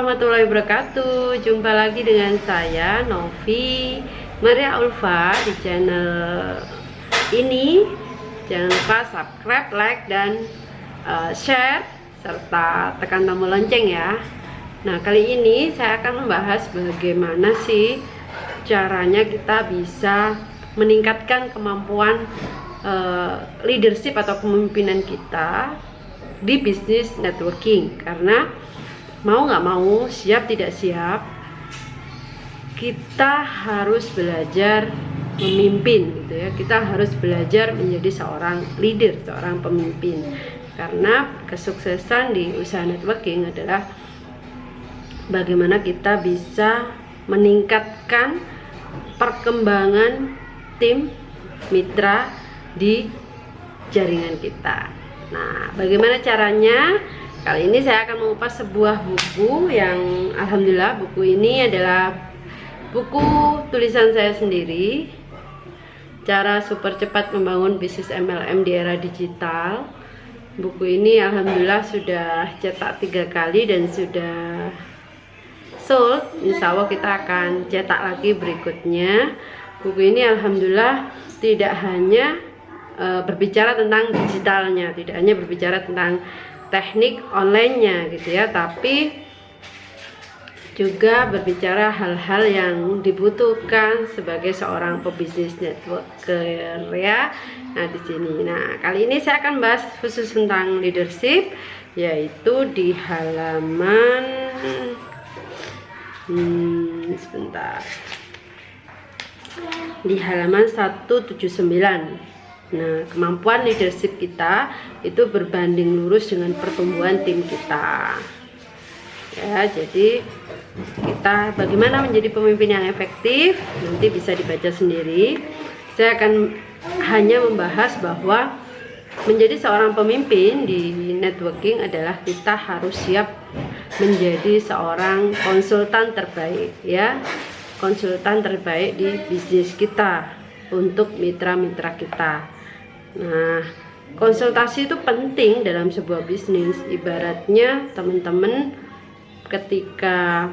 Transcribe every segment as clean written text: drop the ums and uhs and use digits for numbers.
warahmatullahi wabarakatuh. Jumpa lagi dengan saya Novi Maria Ulfa di channel ini. Jangan lupa subscribe, like, dan share serta tekan tombol lonceng ya. Nah, kali ini saya akan membahas bagaimana sih caranya kita bisa meningkatkan kemampuan leadership atau kepemimpinan kita di bisnis networking. Karena mau nggak mau, siap tidak siap, kita harus belajar memimpin gitu ya. Kita harus belajar menjadi seorang leader, seorang pemimpin. Karena kesuksesan di usaha networking adalah bagaimana kita bisa meningkatkan perkembangan tim mitra di jaringan kita. Nah, bagaimana caranya? Kali ini saya akan mengupas sebuah buku yang alhamdulillah buku ini adalah buku tulisan saya sendiri. Cara super cepat membangun bisnis MLM di era digital. Buku ini alhamdulillah sudah cetak 3 kali dan sudah sold. Insya Allah kita akan cetak lagi berikutnya. Buku ini alhamdulillah tidak hanya berbicara tentang digitalnya, tidak hanya berbicara tentang teknik online-nya gitu ya, tapi juga berbicara hal-hal yang dibutuhkan sebagai seorang pebisnis networker ya. Nah, di sini. Nah, kali ini saya akan bahas khusus tentang leadership, yaitu di halaman sebentar. Di halaman 179. Nah, kemampuan leadership kita itu berbanding lurus dengan pertumbuhan tim kita. Ya, jadi kita bagaimana menjadi pemimpin yang efektif nanti bisa dibaca sendiri. Saya akan hanya membahas bahwa menjadi seorang pemimpin di networking adalah kita harus siap menjadi seorang konsultan terbaik ya. Konsultan terbaik di bisnis kita untuk mitra-mitra kita. Nah, konsultasi itu penting dalam sebuah bisnis. Ibaratnya teman-teman ketika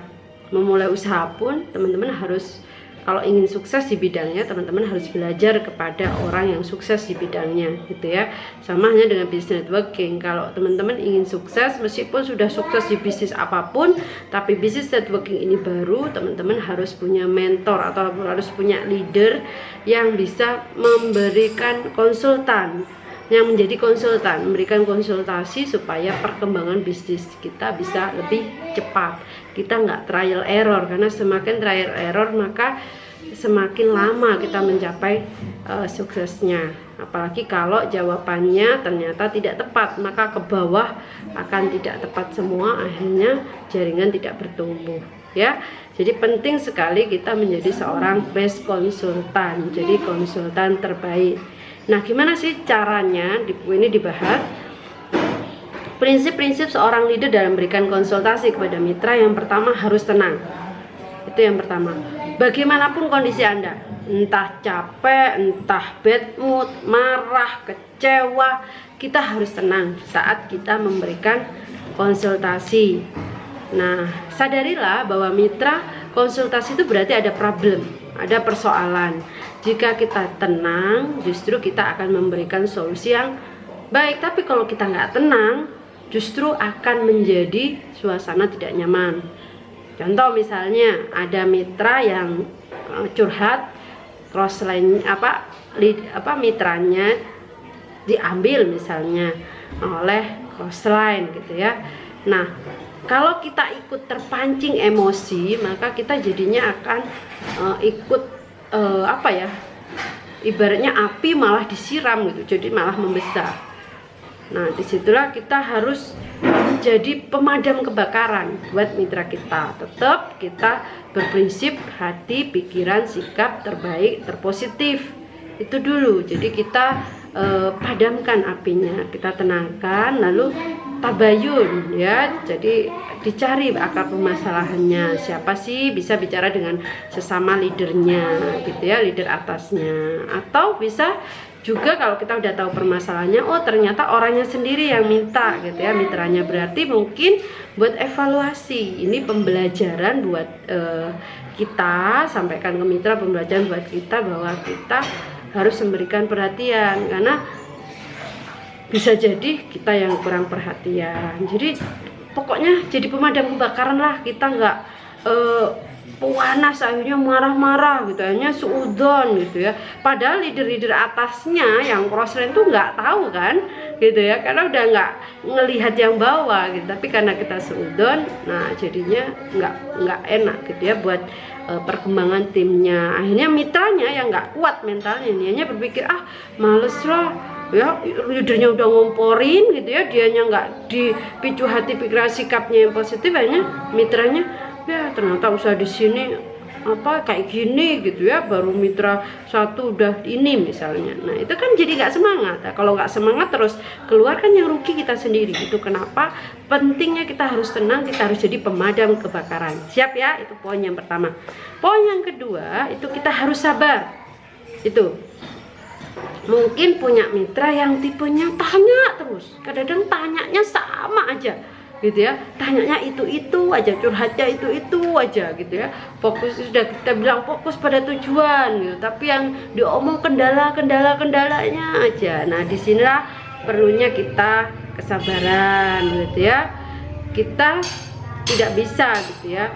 memulai usaha pun teman-teman harus, kalau ingin sukses di bidangnya, teman-teman harus belajar kepada orang yang sukses di bidangnya gitu ya. Sama hanya dengan bisnis networking. Kalau teman-teman ingin sukses, meskipun sudah sukses di bisnis apapun, tapi bisnis networking ini baru, teman-teman harus punya mentor atau harus punya leader yang bisa memberikan konsultan, yang menjadi konsultan, memberikan konsultasi supaya perkembangan bisnis kita bisa lebih cepat. Kita nggak trial error, karena semakin trial error maka semakin lama kita mencapai suksesnya. Apalagi kalau jawabannya ternyata tidak tepat, maka ke bawah akan tidak tepat semua, akhirnya jaringan tidak bertumbuh ya. Jadi penting sekali kita menjadi seorang best konsultan, jadi konsultan terbaik. Nah, gimana sih caranya? Di buku ini dibahas prinsip-prinsip seorang leader dalam memberikan konsultasi kepada mitra. Yang pertama, harus tenang. Itu yang pertama. Bagaimanapun kondisi Anda, entah capek, entah bad mood, marah, kecewa, kita harus tenang saat kita memberikan konsultasi. Nah, sadarilah bahwa mitra konsultasi itu berarti ada problem, ada persoalan. Jika kita tenang, justru kita akan memberikan solusi yang baik. Tapi kalau kita nggak tenang, justru akan menjadi suasana tidak nyaman. Contoh misalnya ada mitra yang curhat, crossline mitranya diambil misalnya oleh crossline gitu ya. Nah, kalau kita ikut terpancing emosi, maka kita jadinya akan ikut ibaratnya api malah disiram gitu, jadi malah membesar. Nah, disitulah kita harus menjadi pemadam kebakaran buat mitra kita. Tetap kita berprinsip hati, pikiran, sikap terbaik, terpositif. Itu dulu. Jadi kita padamkan apinya, kita tenangkan, lalu tabayun ya. Jadi dicari akar permasalahannya. Siapa sih, bisa bicara dengan sesama leadernya gitu ya, leader atasnya, atau bisa juga kalau kita udah tahu permasalahannya, oh ternyata orangnya sendiri yang minta gitu ya, mitranya, berarti mungkin buat evaluasi, ini pembelajaran buat kita, sampaikan ke mitra, pembelajaran buat kita bahwa kita harus memberikan perhatian, karena bisa jadi kita yang kurang perhatian. Jadi pokoknya jadi pemadam kebakaran lah, kita nggak panas akhirnya marah-marah gitu, hanya suudon gitu ya, padahal leader-leader atasnya yang crossline tuh nggak tahu kan gitu ya, karena udah nggak ngelihat yang bawah gitu. Tapi karena kita suudon, nah jadinya nggak enak gitu ya buat perkembangan timnya. Akhirnya mitranya yang nggak kuat mentalnya, hanya berpikir males lah ya, leadernya udah ngomporin gitu ya, dianya nggak dipicu hati, pikiran, sikapnya yang positif, akhirnya mitranya ya ternyata usaha di sini kayak gini gitu ya, baru mitra satu udah ini misalnya. Nah itu kan jadi nggak semangat. Nah, kalau nggak semangat terus keluar kan yang rugi kita sendiri. Itu kenapa pentingnya kita harus tenang, kita harus jadi pemadam kebakaran. Siap ya, itu poin yang pertama. Poin yang kedua itu kita harus sabar. Itu mungkin punya mitra yang tipenya tanya terus, kadang-kadang tanyanya sama aja gitu ya, tanyanya itu aja, curhatnya itu aja gitu ya. Fokus, sudah kita bilang fokus pada tujuan gitu, tapi yang diomong kendalanya aja. Nah disinilah perlunya kita kesabaran gitu ya. Kita tidak bisa gitu ya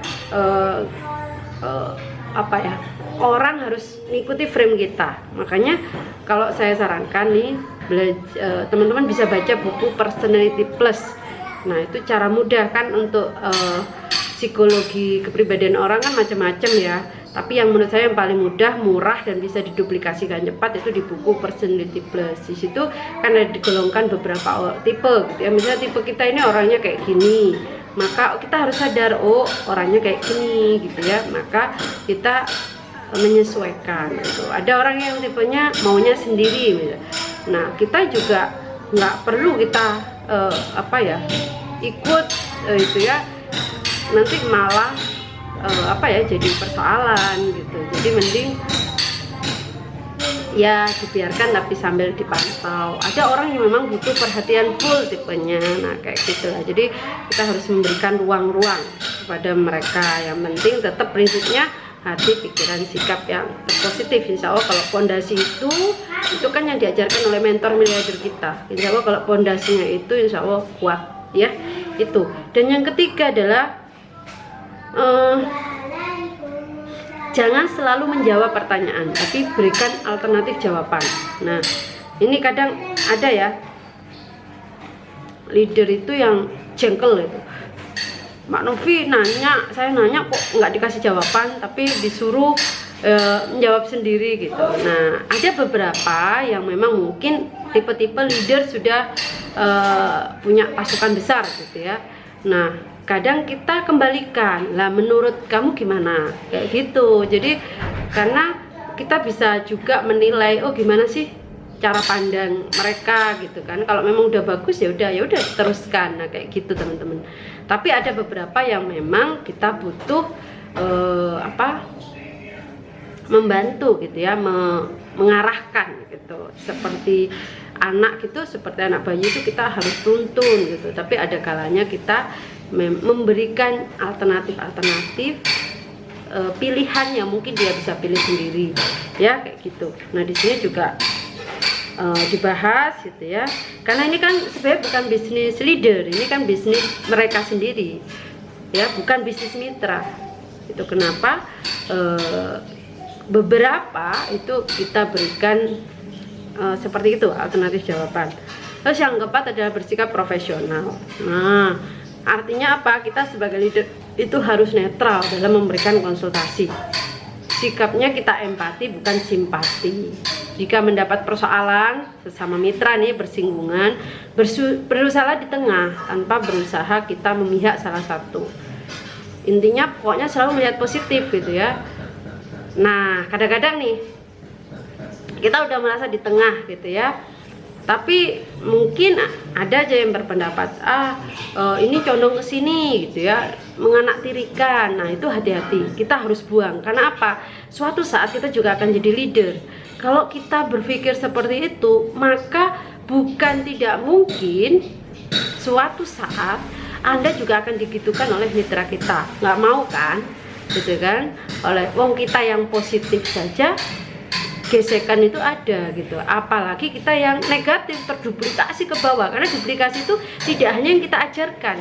orang harus ngikuti frame kita. Makanya kalau saya sarankan nih, teman-teman bisa baca buku Personality Plus. Nah itu cara mudah kan untuk psikologi kepribadian orang kan macam-macam ya. Tapi yang menurut saya yang paling mudah, murah, dan bisa diduplikasikan cepat itu di buku Personality Plus. Di situ kan ada digolongkan beberapa tipe gitu ya. Misalnya tipe kita ini orangnya kayak gini, maka kita harus sadar orangnya kayak gini gitu ya. Maka kita menyesuaikan gitu. Ada orang yang tipenya maunya sendiri gitu. Nah kita juga nggak perlu kita ikut itu ya, nanti malah jadi persoalan gitu. Jadi mending ya dibiarkan tapi sambil dipantau. Ada orang yang memang butuh perhatian full tipenya, nah kayak gitulah. Jadi kita harus memberikan ruang-ruang kepada mereka. Yang penting tetap prinsipnya hati, pikiran, sikap yang positif. Insya Allah kalau fondasi itu kan yang diajarkan oleh mentor miliarder kita. Insya Allah kalau fondasinya itu insya Allah kuat ya itu. Dan yang ketiga adalah jangan selalu menjawab pertanyaan, tapi berikan alternatif jawaban. Nah ini kadang ada ya leader itu yang jengkel itu, Mbak Novi saya nanya kok nggak dikasih jawaban, tapi disuruh menjawab sendiri gitu. Nah ada beberapa yang memang mungkin tipe-tipe leader sudah punya pasukan besar gitu ya. Nah kadang kita kembalikan lah, menurut kamu gimana, kayak gitu. Jadi karena kita bisa juga menilai gimana sih cara pandang mereka gitu kan. Kalau memang udah bagus ya udah teruskan. Nah kayak gitu teman-teman. Tapi ada beberapa yang memang kita butuh membantu gitu ya, mengarahkan gitu. Seperti anak gitu, seperti anak bayi itu kita harus tuntun gitu. Tapi ada kalanya kita memberikan alternatif pilihan yang mungkin dia bisa pilih sendiri ya, kayak gitu. Nah di sini juga dibahas gitu ya, karena ini kan sebenarnya bukan bisnis leader, ini kan bisnis mereka sendiri ya, bukan bisnis mitra. Itu kenapa beberapa itu kita berikan seperti itu alternatif jawaban. Terus yang keempat adalah bersikap profesional. Nah artinya apa? Kita sebagai leader itu harus netral dalam memberikan konsultasi. Sikapnya kita empati bukan simpati. Jika mendapat persoalan sesama mitra nih bersinggungan, berusaha di tengah tanpa berusaha kita memihak salah satu. Intinya pokoknya selalu melihat positif gitu ya. Nah kadang-kadang nih kita udah merasa di tengah gitu ya, Tapi mungkin ada aja yang berpendapat ini condong ke sini gitu ya, menganaktirikan. Nah itu hati-hati, kita harus buang. Karena apa? Suatu saat kita juga akan jadi leader. Kalau kita berpikir seperti itu, maka bukan tidak mungkin suatu saat Anda juga akan digitukan oleh mitra kita. Nggak mau kan, gitu kan? Oleh wong kita yang positif saja gesekan itu ada gitu, apalagi kita yang negatif terduplikasi ke bawah. Karena duplikasi itu tidak hanya yang kita ajarkan,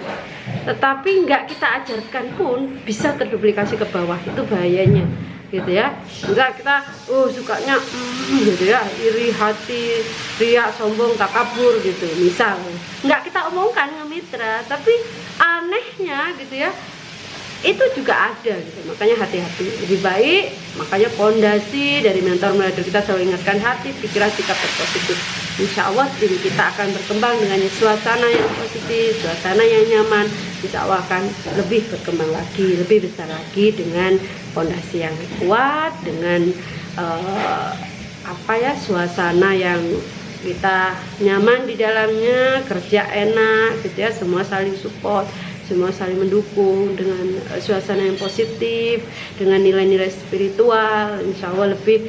tetapi nggak kita ajarkan pun bisa terduplikasi ke bawah. Itu bahayanya gitu ya. Enggak kita sukanya gitu ya, iri hati, riak, sombong, takabur gitu misal, nggak kita omongkan ke mitra, tapi anehnya gitu ya itu juga ada gitu. Makanya hati-hati, lebih baik. Makanya pondasi dari mentor-mentor kita selalu ingatkan hati, pikiran, sikap positif. Insya Allah tim kita akan berkembang dengan suasana yang positif, suasana yang nyaman. Insya Allah akan lebih berkembang lagi, lebih besar lagi dengan pondasi yang kuat, dengan suasana yang kita nyaman di dalamnya, kerja enak gitu ya, semua saling support, semua saling mendukung dengan suasana yang positif, dengan nilai-nilai spiritual. Insya Allah lebih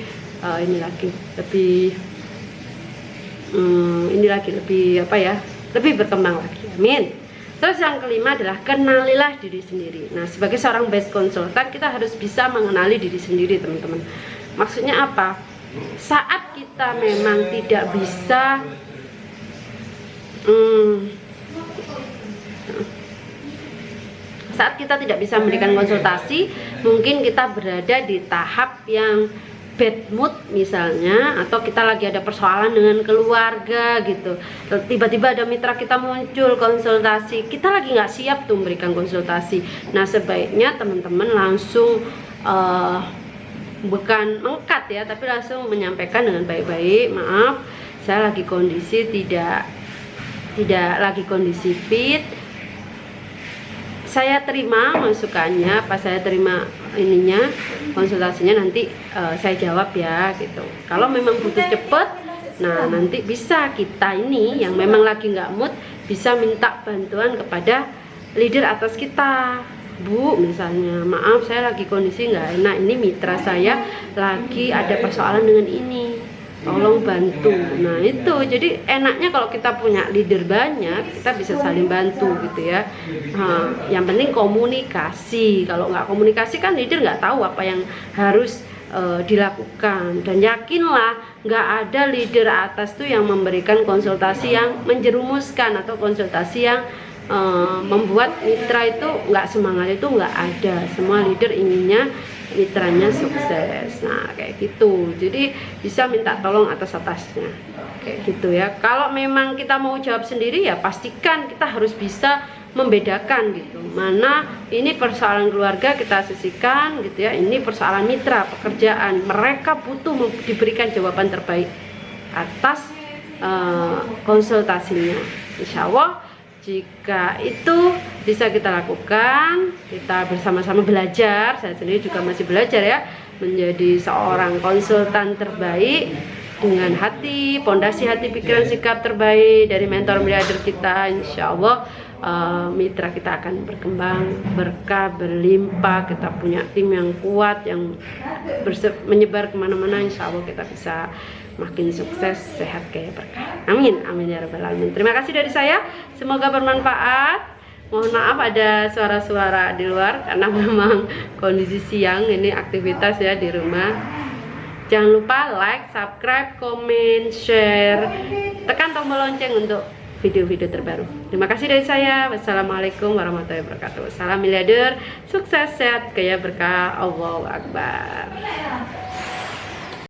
lebih berkembang lagi. Amin. Terus yang kelima adalah kenalilah diri sendiri. Nah, sebagai seorang best konsultan kita harus bisa mengenali diri sendiri, teman-teman. Maksudnya apa? Saat kita memang tidak bisa saat kita tidak bisa memberikan konsultasi, mungkin kita berada di tahap yang bad mood misalnya, atau kita lagi ada persoalan dengan keluarga gitu. Tiba-tiba ada mitra kita muncul konsultasi, kita lagi nggak siap tuh memberikan konsultasi. Nah sebaiknya teman-teman langsung bukan mengkat ya, tapi langsung menyampaikan dengan baik-baik, maaf saya lagi kondisi tidak lagi kondisi fit, saya terima masukannya, pas saya terima ininya konsultasinya nanti saya jawab ya gitu. Kalau memang butuh cepet, nah nanti bisa kita ini yang memang lagi nggak mood bisa minta bantuan kepada leader atas kita. Bu, misalnya maaf saya lagi kondisi nggak enak, ini mitra saya lagi ada persoalan dengan ini, tolong bantu. Nah itu jadi enaknya kalau kita punya leader banyak, kita bisa saling bantu gitu ya. Yang penting komunikasi. Kalau nggak komunikasi kan leader nggak tahu apa yang harus dilakukan. Dan yakinlah nggak ada leader atas tuh yang memberikan konsultasi yang menjerumuskan atau konsultasi yang membuat mitra itu nggak semangat, itu nggak ada. Semua leader inginnya mitranya sukses. Nah kayak gitu, jadi bisa minta tolong atas-atasnya kayak gitu ya. Kalau memang kita mau jawab sendiri ya pastikan kita harus bisa membedakan gitu, mana ini persoalan keluarga kita sisihkan gitu ya, ini persoalan mitra pekerjaan, mereka butuh diberikan jawaban terbaik atas konsultasinya. Insya Allah jika itu bisa kita lakukan, kita bersama-sama belajar. Saya sendiri juga masih belajar ya, menjadi seorang konsultan terbaik dengan hati, pondasi hati, pikiran, sikap terbaik dari mentor leader kita. Insya Allah mitra kita akan berkembang, berkah, berlimpah. Kita punya tim yang kuat, yang menyebar kemana-mana. Insya Allah kita bisa makin sukses, sehat, kaya, berkah. Amin, amin ya rabbal alamin. Terima kasih dari saya, semoga bermanfaat. Mohon maaf ada suara-suara di luar karena memang kondisi siang ini, aktivitas ya di rumah. Jangan lupa like, subscribe, komen, share, tekan tombol lonceng untuk video-video terbaru. Terima kasih dari saya. Wassalamualaikum warahmatullahi wabarakatuh. Salam miliarder, sukses, sehat, kaya, berkah. Allahu Akbar.